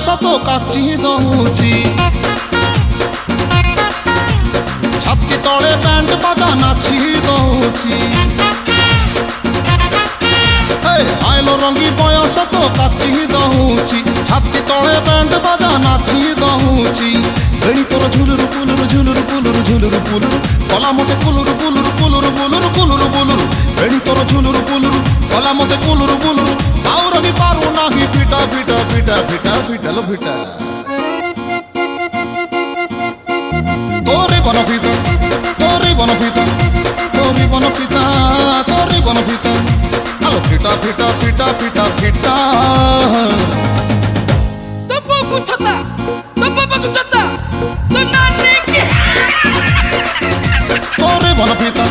ତ କାଚି ଦଉଛି ଛାତି ତଳେ ବ୍ୟାଣ୍ଡ ବାଜା ନାଚି ଦଉଛି ଆଇଲ ରଙ୍ଗୀ ବୟସ ତ କାଚି ଦଉଛି ଛାତି ତଳେ ବ୍ୟାଣ୍ଡ ବାଜା ନାଚି ଦଉଛି ବେଣୀ ତୋର ଝୁଲୁରୁ ପୁଲୁରୁ ଝୁଲୁରୁ ପୁଲୁରୁ ଝୁଲୁରୁ ପୁଲୁରୁ କଲା ମତେ କୁଲୁରୁ କୁଲୁରୁ କୁଲୁରୁ ବୁଲୁରୁ କୁଲୁରୁ ବୁଲୁରୁ ବେଣୀ ତୋର ଝୁଲୁରୁ ପୁଲୁରୁ କଲା ମତେ କୁଲୁରୁ ବୁଲୁରୁ ଆଉ ରହି ପାରୁ ନାହିଁ ଫିଟା ଫିଟା ଫିଟା ଫିଟା ଫିଟାଲ ଫିଟା তোরে বনপিতা তোরে বনপিতা তোরে বনপিতা তোরে বনপিতা আলো ফিটা ফিটা ফিটা ফিটা ফিটা তো বাবু ছতা তো বাবু ছতা তো নানি কি তোরে বনপিতা